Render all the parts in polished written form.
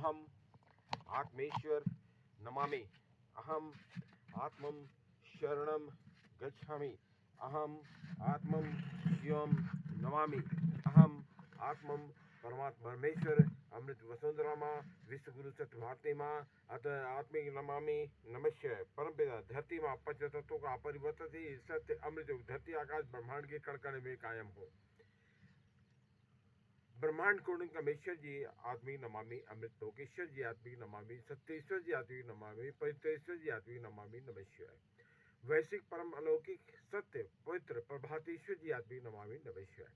अहम आत्मेश्वर नमामि। अहम आत्मं शरणं गच्छामि। अहम आत्मं शिवम नमामि। अहम आत्मं परमात्मा परमेश्वर अमृत वसुंधरा माँ विश्व गुरु सत्य भारती माँ अत आत्मिक नमामि नमस्य। परम पिता धरती माँ पंच तत्वों का अपरिवर्तित ही सत्य अमृत धरती आकाश ब्रह्मांड के कण कण में कायम हो। ब्रह्मांड कुंड कमेश्वर जी आत्मिक नमामि। अमृत लोकेश्वर जी आत्मिक नमामि। सत्येश्वर जी आत्मिक नमामि। पवित्रेश्वर जी आत्मिक नमामि नमस्कार। वैश्विक परम अलौकिक सत्य पवित्र प्रभातेश्वर जी आत्मिक नमामि नमस्कार।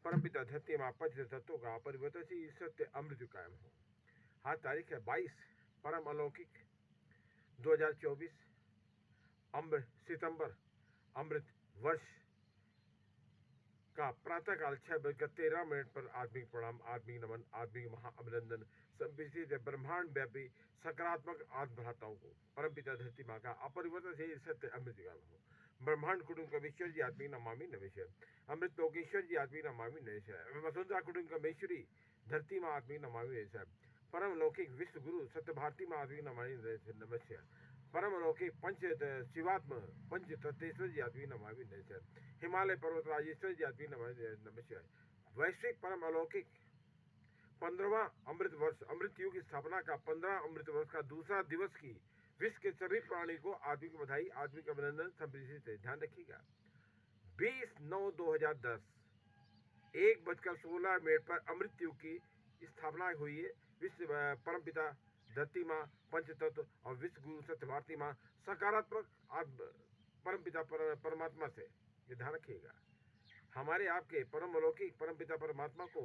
परम पिता धरती माँ पंच तत्वों का अपरिवर्तित ही सत्य अमृत कायम हो। आज तारीख है 22 परम अलौकिक 2024 सितंबर अमृत वर्ष का प्रातः काल 6:13 पर आत्मिक प्रणाम, आत्मिक नमन, आत्मिक महा अभिनंदन संप्रेषित ब्रह्मांड व्यापी सकारात्मक आत्मभ्राताओं को परम पिता धरती माँ का अपरिवर्तित ही सत्य अमृत काल हो। ब्रह्मांड कुटुंब कमेश्वर जी आत्मिक नमामि नमस्कार। अमृत लोकेश्वर जी आत्मिक नमामि नमस्कार। वसुंधरा कुटुंब कमेश्वरी धरती माँ आत्मिक नमामि नमस्कार। परम लौकिक विश्व गुरु सत्य भारती माँ आत्मिक नमामि नमस्कार। परम लौकिक पंच शिवात्म पंच तत्वेश्वर जी आत्मिक नमामि नमस्कार। हिमालय पर्वत राजेश्वर जी आत्मिक नमामि नमस्कार। वैश्विक परम अलौकिक 15वां अमृत वर्ष अमृत युग की स्थापना का 15 अमृत वर्ष का दूसरा दिवस की विश्व के सभी प्राणी को आत्मिक बधाई, आत्मिक अभिनंदन संप्रेषित है। ध्यान रखिएगा 20/9/2010 1:16 पर अमृत युग की स्थापना हुई है। विश्व परम पिता धरती माँ पंच तत्व और विश्व गुरु सत्य भारती माँ सकारात्मक परम पिता परमात्मा से ये ध्यान रखिएगा। हमारे आपके परम अलौकिक परम पिता परमात्मा को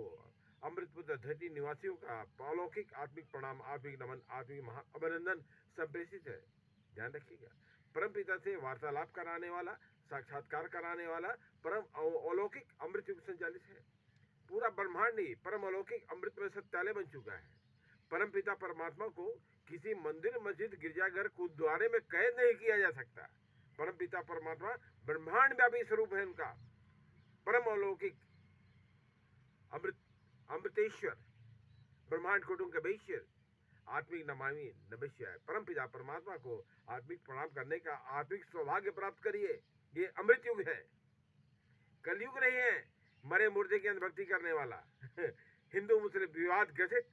अमृत पुत्र धरती निवासियों का अलौकिक आत्मिक प्रणाम, आत्मिक नमन, आत्मिक महा अभिनंदन संप्रेषित है। ध्यान रखिएगा। परम पिता से वार्तालाप कराने वाला, साक्षात्कार कराने वाला परम अलौकिक अमृत युग संचालित है। पूरा ब्रह्मांड ही परम अलौकिक अमृत में सत्यालय बन चुका है। परम पिता परमात्मा को किसी मंदिर, मस्जिद, गिरजाघर, गुरुद्वारे में कैद नहीं किया जा सकता। परम पिता परमात्मा ब्रह्मांड व्यापी स्वरूप है। उनका परम अलौकिक अमृतेश्वर ब्रह्मांड कुटुंब कमेश्वर आत्मिक नमामि नमस्कार। परम पिता परमात्मा को आत्मिक प्रणाम करने का आत्मिक सौभाग्य प्राप्त करिए। ये अमृत युग है, कलयुग नहीं है मरे मुर्दे की अंधभक्ति करने वाला। हिंदू मुस्लिम विवाद ग्रसित,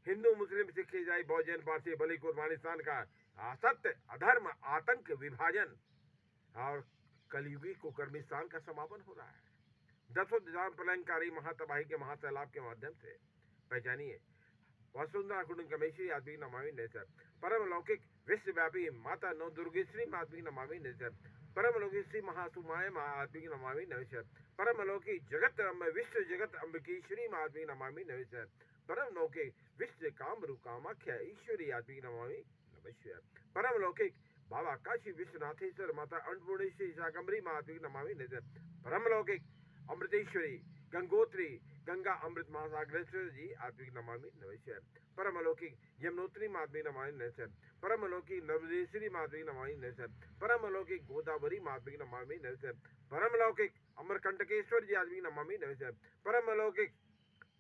हिंदू मुस्लिम सिख ईसाई बहुजन पारसी बलि कुर्बानिस्तान का असत्य, अधर्म, आतंक, विभाजन और कलयुगी कुकर्मिस्तान का समापन हो रहा है। दसों दिशाओं प्रलयंकारी महातबाही के महासैलाब के माध्यम से पहचानिए। वसुंधरा कुटुंब कमेश्वरी आत्मिक नमामि नमस्कार। परम लौकिक विश्वव्यापी माता नौ दुर्गेश्वरी आत्मिक नमामि नमस्कार। परम लौकिक श्री महासुमाय माँ आत्मिक नमामि नमस्कार। परम लौकिक जगत विश्व जगत अम्बिकेश्वरी आत्मिक नमामि नमस्कार। परम लौकिक विश्व कामरू कामाख्या ईश्वरी आत्मिक नमामि नमस्कार। परम लौकिक बाबा काशी विश्वनाथेश्वर माता अन्नपूर्णेश्वरी शाकंभरी आत्मिक नमामि नमस्कार। परम लौकिक अमृतेश्वरी गंगोत्री गंगा अमृत महासागरेश्वर जी आत्मिक नमामि नमस्कार। परम अलौकिक यमुनोत्री आत्मिक नमामि नमस्कार। परम अलौकिक नवदेश्वरी आत्मिक नमामि नमस्कार। परम अलौकिक गोदावरी आत्मिक नमामि नमस्कार। परम अलौकिक अमरकंटकेश्वर जी आत्मिक नमामि नमस्कार। परम अलौकिक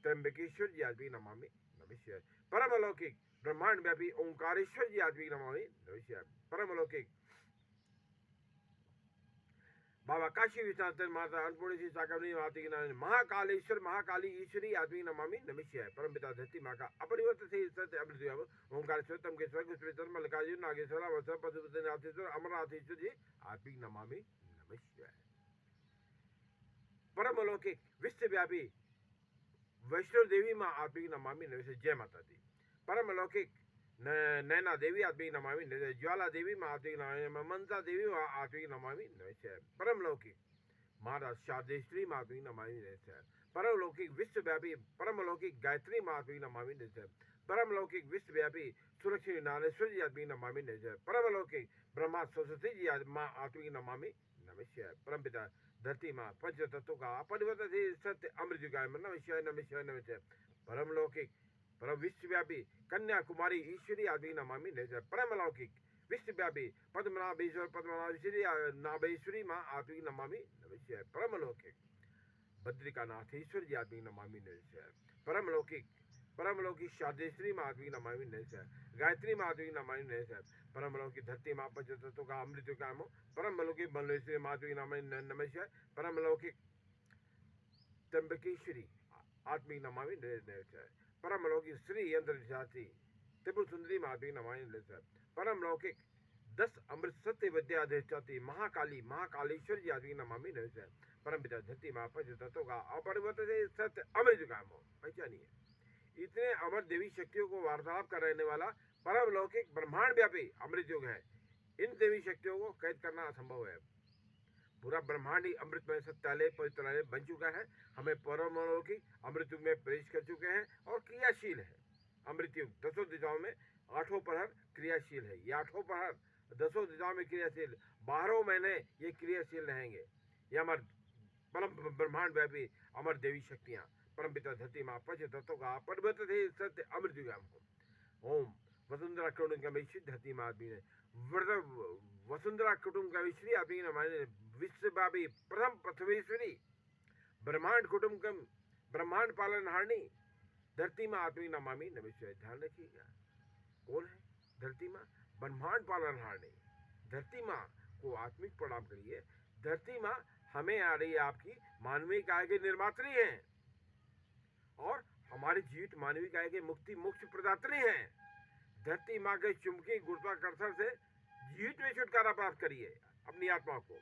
त्र्यंबकेश्वर जी आत्मिक नमामि नमस्कार। परम अलौकिक ब्रह्मांड व्यापी ओंकारेश्वर जी आत्मिक नमामि नमस्कार। परम अलौकिक बाबा काशी विश्वनाथ माता अन्नपूर्णेश्वरी शाकंभरी माता के नाम महाकालेश्वर महाकाली ईश्वरी आत्मिक नमामि नमस्कार। परम पिता धरती माँ का अपरिवर्तित ही सत्य अमृत ओंकारेश्वर तमकेश्वर गुप्तेश्वर मल्लिकार्जुन नागेश्वर अवसर पशुपतिनाथेश्वर अमरनाथेश्वर जी आत्मिक नमामि नमस्कार। परम अलौकिक विश्वव्यापी वैष्णो देवी माँ आत्मिक नमामि नमस्कार। जय माता दी। परम अलौकिक नैना देवी आत्मिक नमामि नमस्कार। ज्वाला देवी माँ आत्मिक नमामि। मनसा देवी माँ आत्मिक नमामि नमस्कार। परम लौकिक महाराज शादेश्वरी माँ आत्मिक नमामि नमस्कार। परम लौकिक विश्वव्यापी परम लौकिक गायत्री माँ आत्मिक नमामि नमस्कार। परम लौकिक विश्वव्यापी सुरक्षित नारेश्वर जी आत्मिक नमामि नमस्कार। परम लौकिक ब्रह्मा सरस्वती जी माँ आत्मिक नमामि नमस्कार। परम पिता धरती माँ पंच तत्वों का अपरिवर्तित सत्य अमृत युगाय नमस्कार नमस्कार नमस्कार। परम लौकिक परम विश्वव्यापी कन्याकुमारी ईश्वरी आत्मिक नमामि नमस्कार। परम अलौकिक विश्वव्यापी पद्मनाभेश्वर पद्मनाभेश्वरी नाभेश्वरी माँ आत्मिक नमामि नमस्कार। परम अलौकिक बद्रिकानाथेश्वर जी आत्मिक नमामि नमस्कार। परम अलौकिक परमलोकी शादेश्री माधवी नमामि नमः, गायत्री माधवी नमामि नमः, परमलोकी धरती माँ पंचतत्व का अमृत काम हो, परमलोकी बनलेश्वरी माधवी नमामि नमः, परमलोकी त्र्यंबकेश्वरी आत्मिक नमामि नमः, परमलौकिक श्री यंत्र जाति त्रिपुर सुंदरी माधवी नमामि नमः, परमलौकिक 10 अमृत सत्य विद्या अधिष्ठाती महाकाली महाकालेश्वर जी आदि नमामि नमः, परम पिता धरती माँ पंच तत्वों का अपरिवर्तित सत्य अमृत काम हो। पहचानिए, इतने अमर देवी शक्तियों को वार्तालाप करने वाला परम लौकिक ब्रह्मांड व्यापी अमृत युग है। इन देवी शक्तियों को कैद करना असंभव है। पूरा ब्रह्मांड ही अमृतमय सत्यालय पवित्रालय बन चुका है। हमें परम लौकिक अमृत युग में प्रवेश कर चुके हैं और क्रियाशील है। अमृत युग 10 दिशाओं में 8 प्रहर क्रियाशील है। ये 8 प्रहर 10 दिशाओं में क्रियाशील, 12 महीने ये क्रियाशील रहेंगे। ये हमारे परम ब्रह्मांड व्यापी अमर देवी शक्तियां परम पिता धरती माँ पंच तत्वों का परिवर्तित सत्य अमृत युगाम हो। ओम वसुंधरा कुटुंब का विश्व धरती माँ आदमी ने वसुंधरा कुटुंब का विश्व आदमी ने माने विश्वव्यापी प्रथम पृथ्वीश्वरी ब्रह्मांड कुटुंबकम ब्रह्मांड पालनहारिणी धरती माँ आत्मी नमामि नमः। ध्यान रखिएगा, कौन है धरती माँ? ब्रह्मांड पालनहारिणी धरती माँ को आत्मिक प्रणाम करिए। धरती माँ हमें आ रही आपकी मानवीय काय के निर्मात्री हैं और हमारे जीवित मानवीय काय के मुक्ति मोक्ष प्रदात्री हैं। धरती माँ के चुंबकीय गुरुत्वाकर्षण से जीवित में छुटकारा प्राप्त करिए अपनी आत्मा को।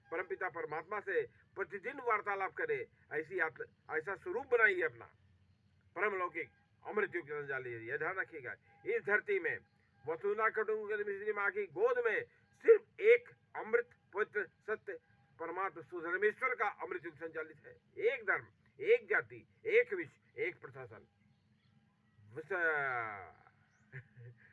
परमपिता परमात्मा से प्रतिदिन वार्तालाप करे, ऐसा स्वरूप बनाइए अपना परम लौकिक अमृत युग लीजिए। ध्यान रखिएगा, इस धरती में वसुंधरा कुटुंब माँ की गोद में सिर्फ एक अमृत पवित्र सत्य परमात्मा सुधर्मेश्वर का अमृत युग संचालित है। एक धर्म, एक जाति, एक विश्व, एक प्रशासन।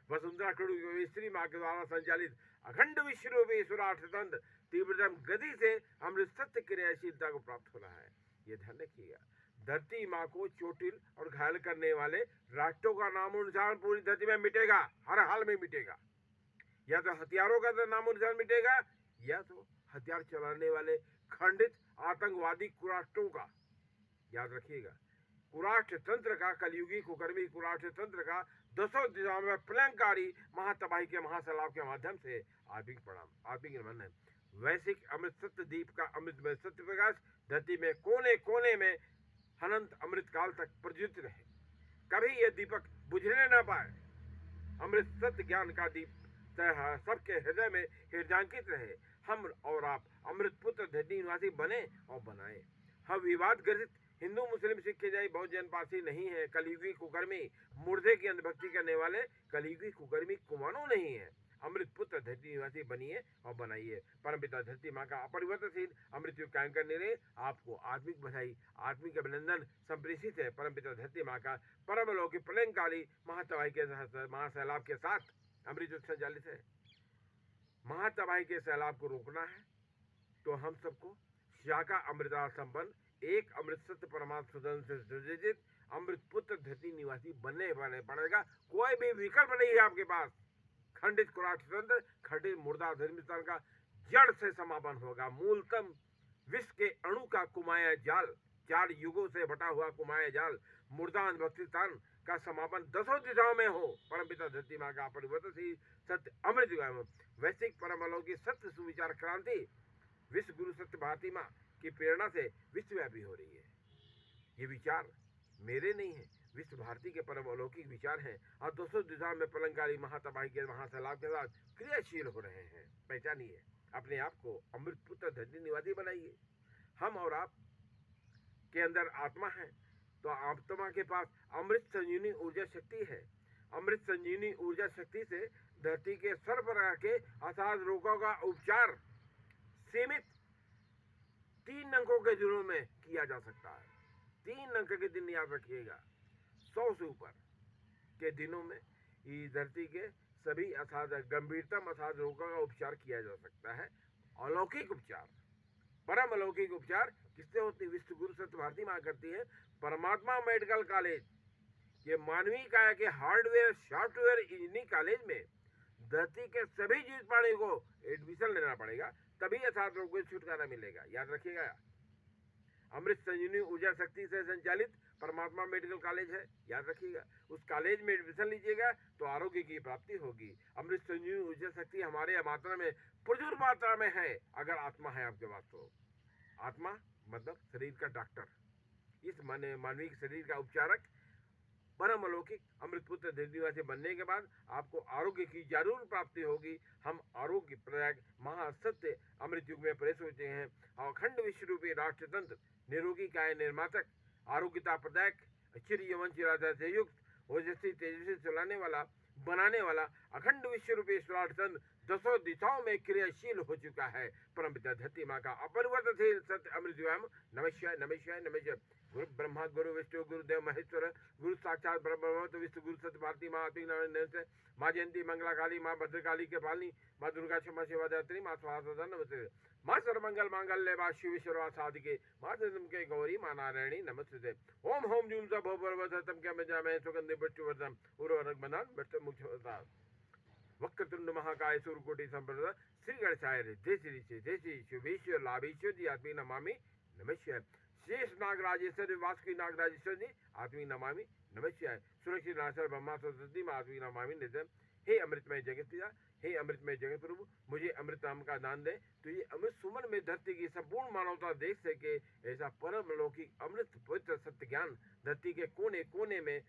वसुंधरा कुटुंब माँ के द्वारा संचालित अखंड विश्व रूपी ईश्वरार्थतंत्र तीव्रतम गति से अमृत सत्य क्रियाशीलता को प्राप्त हो रहा है। ये ध्यान रखिएगा। धरती माँ को चोटिल और घायल करने वाले राष्ट्रों का नामोनिशान पूरी धरती में मिटेगा, हर हाल में मिटेगा। या तो हथियारों का नामोनिशान मिटेगा, या तो हथियार चलाने वाले खंडित आतंकवादी कुराष्ट्रों का। याद रखिएगा, कुराष्ट्र तंत्र का, कलयुगी कुकर्मी कुराष्ट्र तंत्र का 10 दिशाओं में प्रलयंकारी महातबाही के महासैलाब के माध्यम से आत्मिक प्रणाम, आत्मिक नमन है। वैश्विक अमृत सत्य दीप का अमृत में सत्य प्रकाश धरती में कोने कोने में अनंत अमृत काल तक प्रज्वलित रहे, कभी यह दीपक बुझने न पाए। अमृत सत्य ज्ञान का दीप सबके हृदय में हृदयांकित रहे। हम और आप अमृत पुत्र धरती निवासी बने और बनाए। हम विवाद ग्रसित हिंदू मुस्लिम सिख ईसाई बहुत जन पासी नहीं है। कलयुगी कुकर्मी मुर्दे की अंधभक्ति करने वाले कलयुगी कुकर्मी कुमानों नहीं है। अमृत पुत्र धरती निवासी बनिए और बनाइए। परमपिता धरती माँ का अपरिवर्तनशील अमृत युग कायम करने में आपको आत्मिक बधाई, आत्मिक अभिनंदन संप्रेषित है। परमपिता धरती माँ का परम लौकिक प्रलयंकाली महातबाही के महासैलाब के साथ अमृत युग संचालित है। महातबाही के सैलाब को रोकना है तो हम सबको शाखा अमृता संपन्न एक अमृत सत्य परमात्मा सुदन से सुजित अमृत पुत्र धरती निवासी बनने पड़ेगा। कोई भी विकल्प नहीं है आपके पास। खंडित कुराष्ट्र तंत्र, खंडित मुर्दा धर्मिस्तान का जड़ से समापन होगा। मूलतम विश्व के अणु का कुमाया जाल, 4 युगों से बटा हुआ कुमाया जाल मुर्दान भक्तिस्तान का समापन 10 दिशाओं में हो। परमपिता धरती माँ का परिवर्तनशील सत्य अमृत युग वैश्विक परमलौकिक सत्य सुविचार क्रांति विश्व गुरु सत्य भारती माँ की प्रेरणा से विश्वव्यापी हो रही है। ये विचार मेरे नहीं है, विश्व भारती के परम अलौकिक विचार हैं और 200 दिशाओं में प्रलंकारी महातबाही के महासैलाब के साथ क्रियाशील हो रहे हैं। पहचानिए, अपने आप को अमृत पुत्र धरती निवासी बनाइए। हम और आप के अंदर आत्मा है तो आत्मा के पास अमृत संजीवनी ऊर्जा शक्ति है। अमृत संजीवनी ऊर्जा शक्ति से धरती के सर्वप्रकार के असाध रोगों का उपचार सीमित 3 अंकों के दिनों में किया जा सकता है। 3 अंक के दिन याद रखिएगा। 100 से ऊपर के दिनों में इस धरती के सभी असाध गंभीरतम असाध रोगों का उपचार किया जा सकता है। अलौकिक उपचार, परम अलौकिक उपचार किससे होती? विश्व गुरु सत्य भारती माँ करती है। परमात्मा मेडिकल कॉलेज ये मानवीय काया के हार्डवेयर सॉफ्टवेयर इंजीनियरिंग कॉलेज में धरती के सभी जीवित प्राणी को एडमिशन लेना पड़ेगा, तभी असाध रोग को छुटकारा मिलेगा। याद रखिएगा, अमृत संजीवनी ऊर्जा शक्ति से संचालित परमात्मा मेडिकल कॉलेज है, याद रखिएगा, उस कॉलेज में एडमिशन लीजिएगा तो आरोग्य की प्राप्ति होगी। अमृत संजीवनी ऊर्जा शक्ति हमारे मात्रा में, प्रचुर मात्रा में है, अगर आत्मा है आपके पास तो। आत्मा मतलब शरीर का डॉक्टर, इस मानवीय शरीर का उपचारक, परम अलौकिक अमृत पुत्र धरतीवासी बनने के बाद आपको आरोग्य की जरूर प्राप्ति होगी। हम आरोग्य प्रदायक महासत्य अमृत युग में प्रवेश होते हैं। अखंड विश्व रूपी राष्ट्रतंत्र, निरोगी काय निर्मातक, आरोग्यता प्रदायक, चिर यमन चिराचर युक्त, ओजस्वी तेजस्वी चलाने वाला, बनाने वाला अखंड विश्व रूपी राष्ट्रतंत्र दसों दिशाओं में क्रियाशील हो चुका है। परमपिता धरती माँ का अपरिवर्तनशील सत्य अमृत व्यायाम। नमस्कार नमस्कार नमस्कार। गुरु ब्रह्मा गुरु विष्णु गुरुदेव महेश्वर, गुरु साक्षात ब्रह्म तो विष्णु, गुरु सत्य भारती माँ आत्मिक नारायण, माँ जयंती मंगला काली, माँ भद्रकाली के पालनी, माँ दुर्गा क्षमा सेवा दात्री, माँ स्वाहा नमस्ते, माँ सर्वमंगल मांगल्य, माँ शिव विश्ववा साधिके, माँ जन्म के गौरी, माँ नारायणी नमस्ते। ओम होम जूम सा भोम क्या में जामे सुगंधि पुष्टिवर्धन उर्वरक बंधन बट मुख्य वक्रतुंड महाकाय सूर्यकोटि संप्रदाय श्री गणेशाय जय श्री जय श्री शुभेश्वर लाभेश्वर जी आत्मी नमामि नमस्कार। शेष नागराजेश्वर वासुकी नागराजेश्वर जी आत्मी नमामि नमस्कार। सुरक्षित नाशर ब्रह्मा सरस्वती में आत्मी नमामि नित्य। हे अमृतमय जगत पिता, हे अमृतमय जगत प्रभु, मुझे अमृत नाम का दान दे, तो ये अमृत सुमन में धरती की संपूर्ण मानवता देख सके, ऐसा परम लौकिक अमृत पवित्र सत्य ज्ञान धरती के कोने कोने में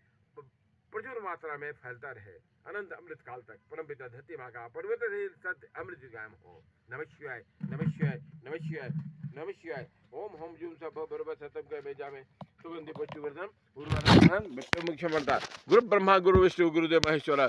प्रचुर मात्रा में फैलता रहे अनंत अमृत काल तक। परमपिता धरती माँ का परिवर्तनशील सत्य अमृत गायम हो। नमः शिवाय नमः शिवाय नमः शिवाय नमः शिवाय। ओम होम जूम सब बरोबर सतम के बेजा में सुगंधि पुष्टिवर्धन उर्वरक गुरु ब्रह्मा गुरु विष्णु गुरुदेव महेश्वरा।